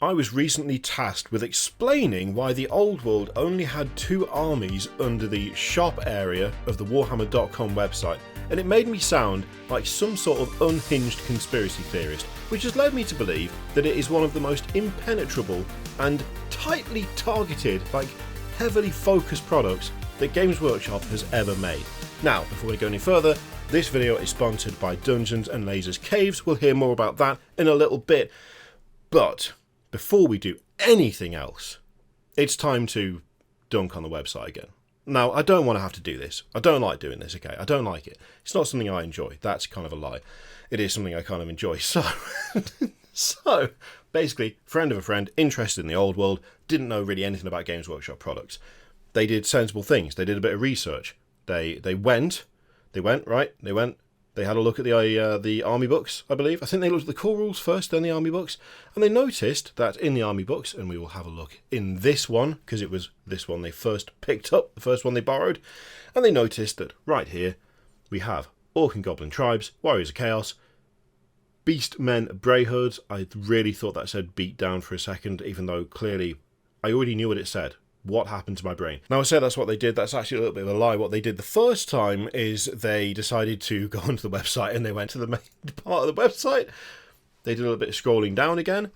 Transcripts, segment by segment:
I was recently tasked with explaining why the old world only had 2 armies under the shop area of the Warhammer.com website, and it made me sound like some sort of unhinged conspiracy theorist, which has led me to believe that it is one of the most impenetrable and tightly targeted, heavily focused products that Games Workshop has ever made. Now, before we go any further, this video is sponsored by Dungeons & Lasers Caves. We'll hear more about that in a little bit, but before we do anything else, it's time to dunk on the website again. Now, I don't want to have to do this. I don't like doing this, okay? I don't like it. It's not something I enjoy. That's kind of a lie. It is something I kind of enjoy. So, basically, friend of a friend, interested in the old world, didn't know really anything about Games Workshop products. They did sensible things. They did a bit of research. They had a look at the army books, I believe. I think they looked at the core rules first, then the army books. And they noticed that in the army books, and we will have a look in this one, because it was this one they first picked up, the first one they borrowed. And they noticed that right here, we have Orc and Goblin tribes, Warriors of Chaos, Beastmen, Brayhoods. I really thought that said beat down for a second, even though clearly I already knew what it said. What happened to my brain? Now, I say that's what they did. That's actually a little bit of a lie. What they did the first time is they decided to go onto the website and they went to the main part of the website. They did a little bit of scrolling down again.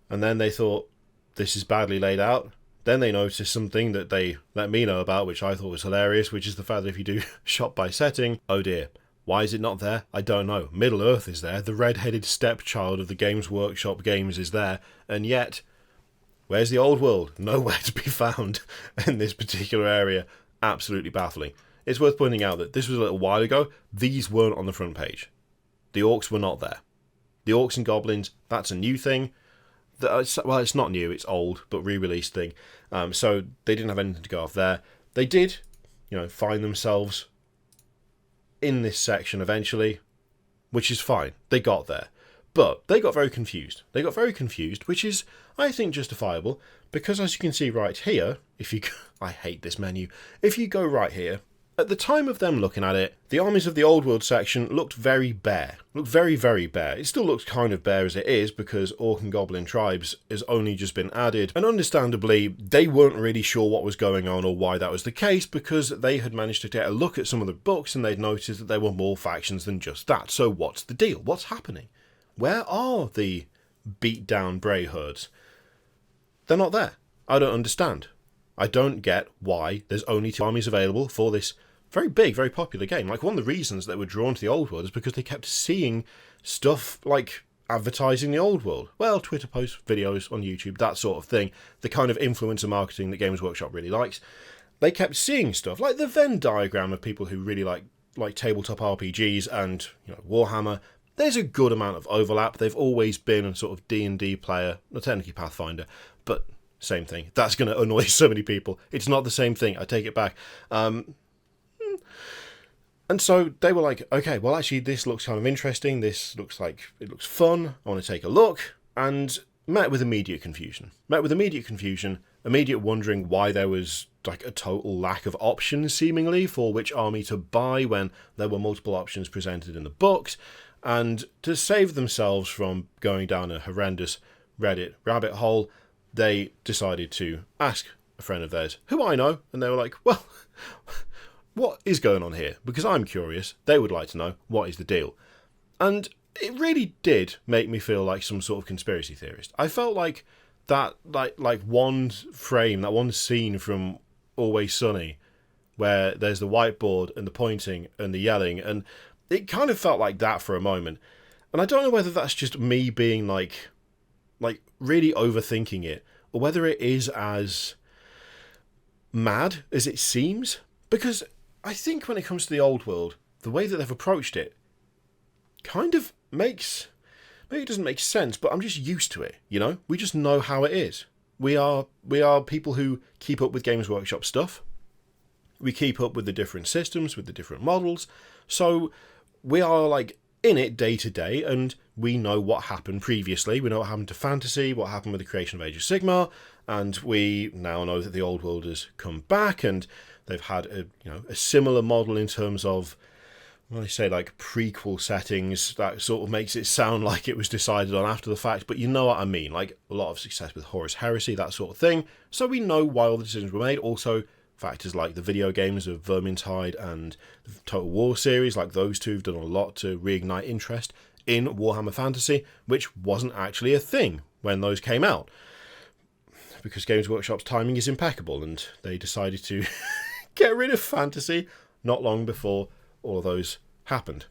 And then they thought, this is badly laid out. Then they noticed something that they let me know about, which I thought was hilarious, which is the fact that if you do shop by setting, oh dear, why is it not there? I don't know. Middle-earth is there. The red-headed stepchild of the Games Workshop games is there. And yet, where's the old world? Nowhere to be found in this particular area. Absolutely baffling. It's worth pointing out that this was a little while ago. These weren't on the front page. The orcs were not there. The orcs and goblins, that's a new thing. Well, it's not new, it's old, but re-released thing. So they didn't have anything to go off there. They did, find themselves in this section eventually, which is fine. They got there. But they got very confused. Which is, I think, justifiable, because as you can see right here, I hate this menu. If you go right here, at the time of them looking at it, the armies of the old world section looked very bare. Looked very, very bare. It still looks kind of bare as it is, because Orc and Goblin tribes has only just been added. And understandably, they weren't really sure what was going on or why that was the case, because they had managed to get a look at some of the books and they'd noticed that there were more factions than just that. So what's the deal? What's happening? Where are the beat-down Brayhoods? They're not there. I don't understand. I don't get why there's only 2 armies available for this very big, very popular game. One of the reasons they were drawn to the old world is because they kept seeing stuff like advertising the old world. Well, Twitter posts, videos on YouTube, that sort of thing. The kind of influencer marketing that Games Workshop really likes. They kept seeing stuff like the Venn diagram of people who really like tabletop RPGs and Warhammer. There's a good amount of overlap. They've always been a sort of D&D player, not technically Pathfinder, but same thing. That's going to annoy so many people. It's not the same thing. I take it back. And so they were like, okay, well, actually, this looks kind of interesting. This looks like it looks fun. I want to take a look. And met with immediate confusion. Immediate wondering why there was a total lack of options, seemingly, for which army to buy when there were multiple options presented in the books. And to save themselves from going down a horrendous Reddit rabbit hole, they decided to ask a friend of theirs, who I know, and they were like, well, what is going on here? Because I'm curious. They would like to know, what is the deal? And it really did make me feel like some sort of conspiracy theorist. I felt like that, like one frame, that one scene from Always Sunny, where there's the whiteboard and the pointing and the yelling, and it kind of felt like that for a moment. And I don't know whether that's just me being like really overthinking it, or whether it is as mad as it seems. Because I think when it comes to the old world, the way that they've approached it kind of makes... Maybe it doesn't make sense, but I'm just used to it, We just know how it is. We are people who keep up with Games Workshop stuff. We keep up with the different systems, with the different models. So we are in it day to day, and we know what happened previously. We know what happened to fantasy, what happened with the creation of Age of Sigmar, and we now know that the old world has come back, and they've had a similar model in terms of when I say like prequel settings, that sort of makes it sound like it was decided on after the fact, but you know what I mean, like a lot of success with Horus Heresy, that sort of thing, so we know why all the decisions were made. Also, factors like the video games of Vermintide and the Total War series, like those two have done a lot to reignite interest in Warhammer Fantasy, which wasn't actually a thing when those came out, because Games Workshop's timing is impeccable, and they decided to get rid of fantasy not long before all of those happened.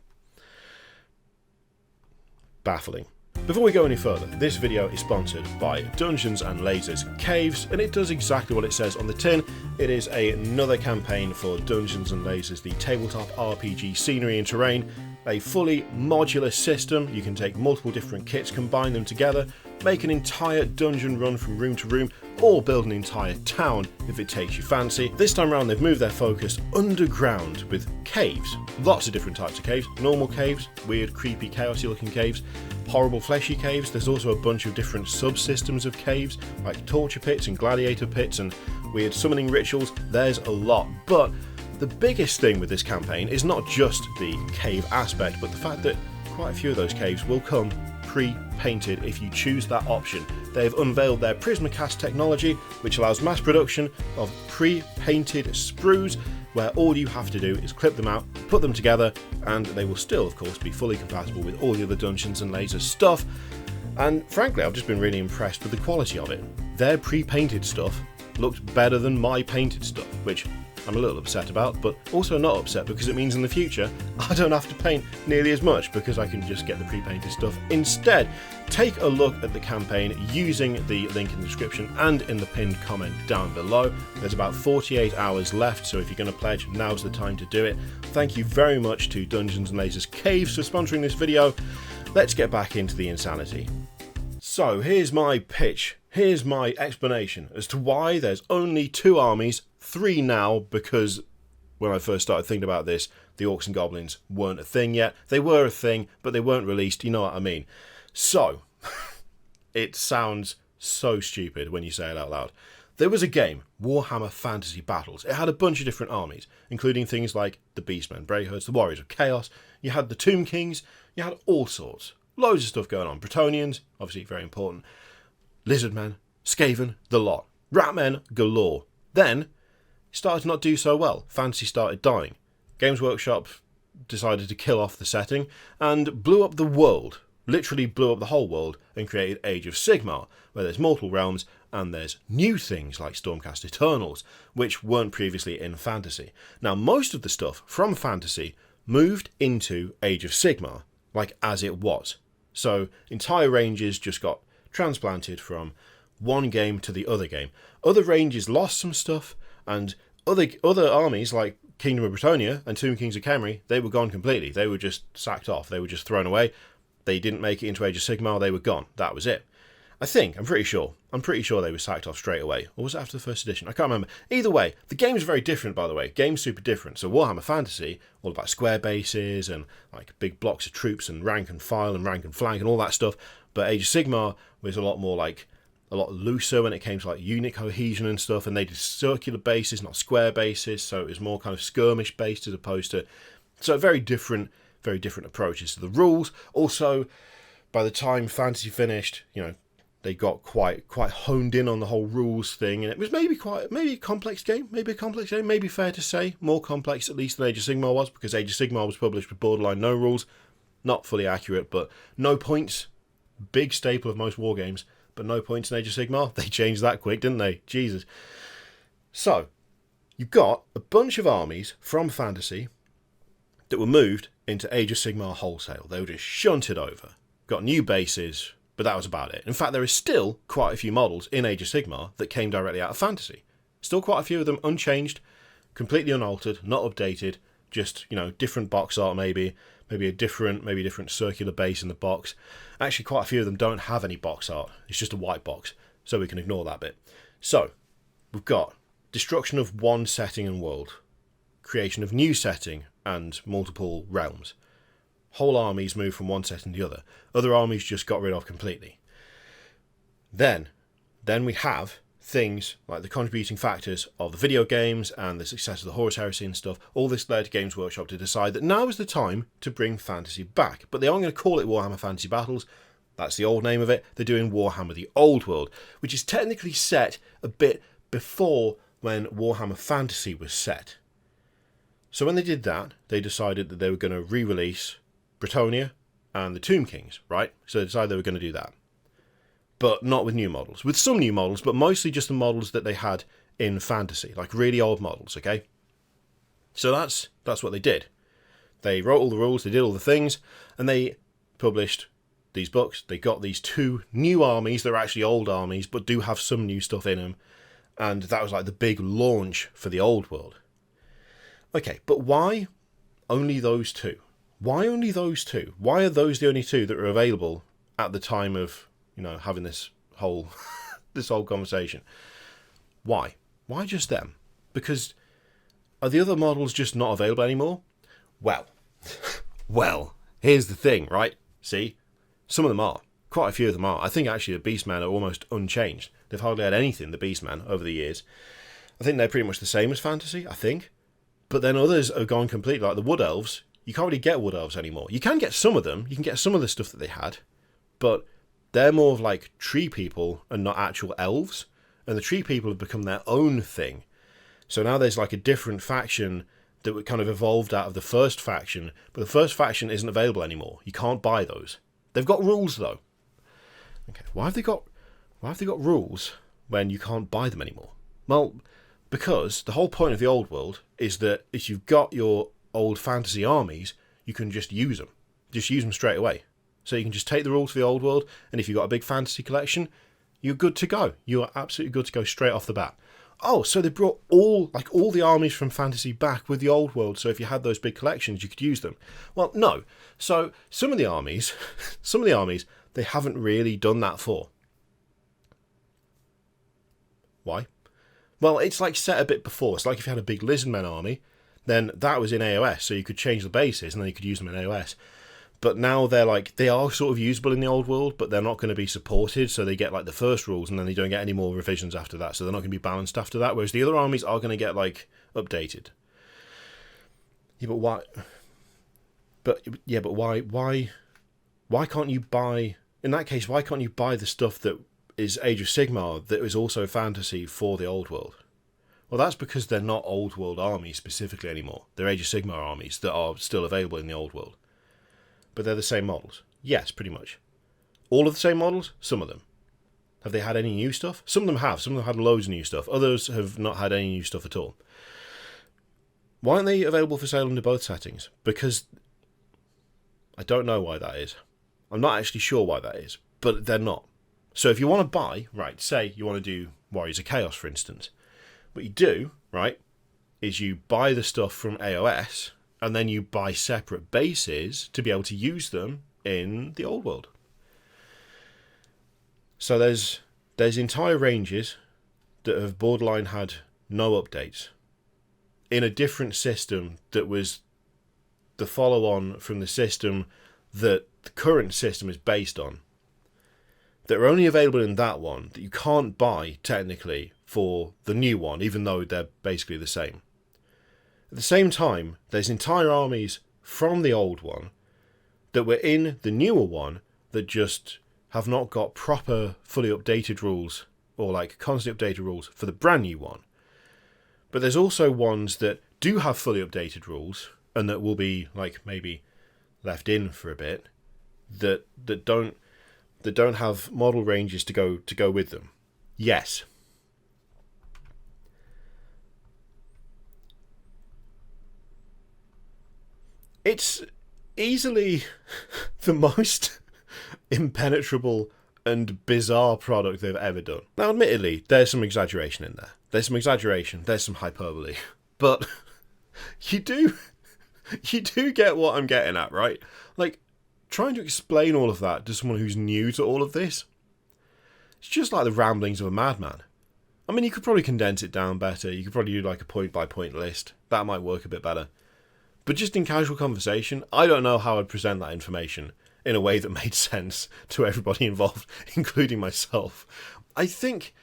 Baffling. Before we go any further, this video is sponsored by Dungeons and Lasers Caves, and it does exactly what it says on the tin. It is another campaign for Dungeons and Lasers, the tabletop RPG scenery and terrain, a fully modular system. You can take multiple different kits, combine them together, make an entire dungeon run from room to room, or build an entire town if it takes you fancy. This time around they've moved their focus underground with caves. Lots of different types of caves. Normal caves, weird, creepy, chaosy looking caves, horrible fleshy caves. There's also a bunch of different subsystems of caves, like torture pits and gladiator pits and weird summoning rituals. There's a lot, but the biggest thing with this campaign is not just the cave aspect, but the fact that quite a few of those caves will come pre-painted if you choose that option. They've unveiled their Prismacast technology, which allows mass production of pre-painted sprues, where all you have to do is clip them out, put them together, and they will still, of course, be fully compatible with all the other Dungeons and Lasers stuff. And frankly, I've just been really impressed with the quality of it. Their pre-painted stuff looked better than my painted stuff, which I'm a little upset about, but also not upset because it means in the future I don't have to paint nearly as much because I can just get the pre-painted stuff instead. Take a look at the campaign using the link in the description and in the pinned comment down below. There's about 48 hours left, so if you're going to pledge, now's the time to do it. Thank you very much to Dungeons and Lasers Caves for sponsoring this video. Let's get back into the insanity. So here's my pitch. Here's my explanation as to why there's only 2 armies, 3 now, because when I first started thinking about this, the Orcs and Goblins weren't a thing yet. They were a thing, but they weren't released, you know what I mean. So, it sounds so stupid when you say it out loud. There was a game, Warhammer Fantasy Battles. It had a bunch of different armies, including things like the Beastmen, Brayherds, the Warriors of Chaos. You had the Tomb Kings, you had all sorts. Loads of stuff going on. Bretonnians, obviously very important. Lizardmen, Skaven, the lot. Ratmen galore. Then, it started to not do so well. Fantasy started dying. Games Workshop decided to kill off the setting and blew up the world. Literally blew up the whole world and created Age of Sigmar, where there's multiple realms and there's new things like Stormcast Eternals, which weren't previously in Fantasy. Now, most of the stuff from Fantasy moved into Age of Sigmar, like as it was. So, entire ranges just got transplanted from one game to the other game. Other ranges lost some stuff, and other armies like Kingdom of Bretonnia and Tomb Kings of Khemri, they were gone completely. They were just sacked off. They were just thrown away. They didn't make it into Age of Sigmar. They were gone. That was it. I'm pretty sure they were sacked off straight away. Or was it after the first edition? I can't remember. Either way, the game's very different, by the way. Game's super different. So Warhammer Fantasy, all about square bases and like big blocks of troops and rank and file and rank and flank and all that stuff. But Age of Sigmar was a lot looser when it came to like unit cohesion and stuff, and they did circular bases, not square bases, so it was more kind of skirmish based as opposed to... So very different approaches to the rules. Also, by the time Fantasy finished, they got quite honed in on the whole rules thing, and it was maybe a complex game, maybe fair to say, more complex at least than Age of Sigmar was, because Age of Sigmar was published with borderline no rules. Not fully accurate, but no points. Big staple of most war games, but no points in Age of Sigmar. They changed that quick, didn't they? Jesus. So, you've got a bunch of armies from Fantasy that were moved into Age of Sigmar wholesale. They were just shunted over. Got new bases, but that was about it. In fact, there is still quite a few models in Age of Sigmar that came directly out of Fantasy. Still quite a few of them unchanged, completely unaltered, not updated, just, different box art maybe a different circular base in the box. Actually, quite a few of them don't have any box art. It's just a white box, so we can ignore that bit. So, we've got destruction of one setting and world, creation of new setting and multiple realms. Whole armies move from one setting to the other. Other armies just got rid of completely. Then we have things, like the contributing factors of the video games and the success of the Horus Heresy and stuff, all this led to Games Workshop to decide that now is the time to bring fantasy back. But they aren't going to call it Warhammer Fantasy Battles. That's the old name of it. They're doing Warhammer the Old World, which is technically set a bit before when Warhammer Fantasy was set. So when they did that, they decided that they were going to re-release Bretonnia and the Tomb Kings, right? So they decided they were going to do that. But not with new models. With some new models, but mostly just the models that they had in Fantasy, like really old models, okay? So that's what they did. They wrote all the rules, they did all the things, and they published these books. They got these 2 new armies that are actually old armies, but do have some new stuff in them. And that was like the big launch for the old world. Okay, but why only those 2? Why only those 2? Why are those the only 2 that are available at the time of, you know, having this whole this whole conversation? Why? Why just them? Because are the other models just not available anymore? Well, here's the thing, right? See? Some of them are. Quite a few of them are. I think actually the Beastmen are almost unchanged. They've hardly had anything, the Beastmen, over the years. I think they're pretty much the same as Fantasy, I think. But then others have gone completely, like the Wood Elves. You can't really get Wood Elves anymore. You can get some of them. You can get some of the stuff that they had. But they're more of like tree people and not actual elves. And the tree people have become their own thing. So now there's like a different faction that kind of evolved out of the first faction. But the first faction isn't available anymore. You can't buy those. They've got rules though. Okay, why have they got rules when you can't buy them anymore? Well, because the whole point of the old world is that if you've got your old fantasy armies, you can just use them. Just use them straight away. So you can just take the rules for the old world, and if you've got a big fantasy collection, you're good to go. You are absolutely good to go straight off the bat. Oh, so they brought all the armies from fantasy back with the old world, so if you had those big collections, you could use them. Well, no. So some of the armies, they haven't really done that for. Why? Well, it's like set a bit before. It's like if you had a big Lizardmen army, then that was in AOS, so you could change the bases, and then you could use them in AOS. But now they are sort of usable in the old world, but they're not going to be supported, so they get like the first rules, and then they don't get any more revisions after that, so they're not going to be balanced after that, whereas the other armies are going to get like updated. Yeah, but why? But why can't you buy, in that case, why can't you buy the stuff that is Age of Sigmar that is also fantasy for the old world? Well, that's because they're not old world armies specifically anymore. They're Age of Sigmar armies that are still available in the old world. But they're the same models. Yes, pretty much. All of the same models? Some of them. Have they had any new stuff? Some of them have. Some of them had loads of new stuff. Others have not had any new stuff at all. Why aren't they available for sale under both settings? Because I don't know why that is. I'm not actually sure why that is. But they're not. So if you want to buy, right, say you want to do Warriors of Chaos, for instance. What you do, right, is you buy the stuff from AOS, and then you buy separate bases to be able to use them in the old world. So there's entire ranges that have borderline had no updates in a different system that was the follow-on from the system that the current system is based on, that are only available in that one, that you can't buy technically for the new one, even though they're basically the same. At the same time, there's entire armies from the old one that were in the newer one that just have not got proper, fully updated rules, or like constantly updated rules for the brand new one. But there's also ones that do have fully updated rules, and that will be like maybe left in for a bit, that don't have model ranges to go with them. Yes. It's easily the most impenetrable and bizarre product they've ever done. Now, admittedly, there's some exaggeration in there. There's some hyperbole. But you do get what I'm getting at, right? Like, trying to explain all of that to someone who's new to all of this, it's just like the ramblings of a madman. I mean, you could probably condense it down better. You could probably do like a point-by-point list. That might work a bit better. But just in casual conversation, I don't know how I'd present that information in a way that made sense to everybody involved, including myself. I think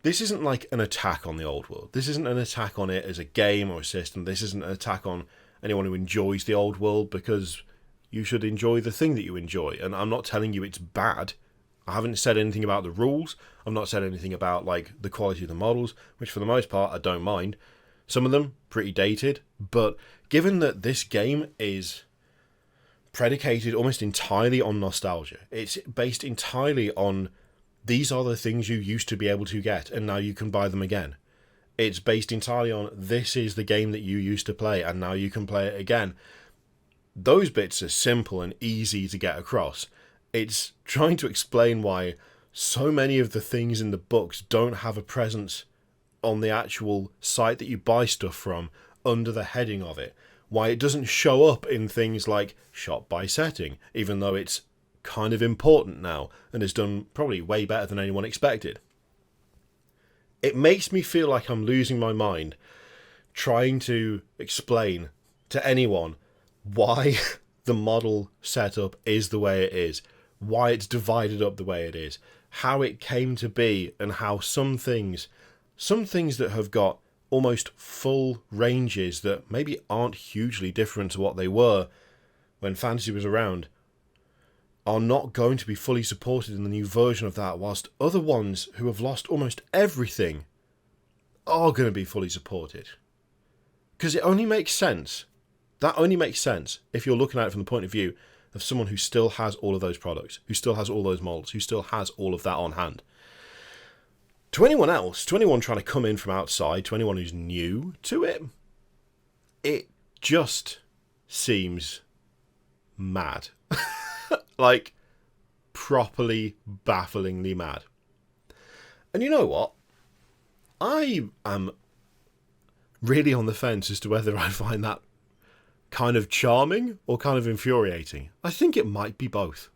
this isn't like an attack on the old world. This isn't an attack on it as a game or a system. This isn't an attack on anyone who enjoys the old world, because you should enjoy the thing that you enjoy. And I'm not telling you it's bad. I haven't said anything about the rules. I've not said anything about like the quality of the models, which for the most part I don't mind. Some of them pretty dated, but given that this game is predicated almost entirely on nostalgia, it's based entirely on these are the things you used to be able to get and now you can buy them again. It's based entirely on this is the game that you used to play and now you can play it again. Those bits are simple and easy to get across. It's trying to explain why so many of the things in the books don't have a presence on the actual site that you buy stuff from under the heading of it. Why it doesn't show up in things like shop by setting, even though it's kind of important now and has done probably way better than anyone expected. It makes me feel like I'm losing my mind trying to explain to anyone why the model setup is the way it is, why it's divided up the way it is, how it came to be, and how some things that have got almost full ranges that maybe aren't hugely different to what they were when fantasy was around are not going to be fully supported in the new version of that, whilst other ones who have lost almost everything are going to be fully supported. Because it only makes sense. That only makes sense if you're looking at it from the point of view of someone who still has all of those products, who still has all those molds, who still has all of that on hand. To anyone else, to anyone trying to come in from outside, to anyone who's new to it, it just seems mad. Like, properly, bafflingly mad. And you know what? I am really on the fence as to whether I find that kind of charming or kind of infuriating. I think it might be both.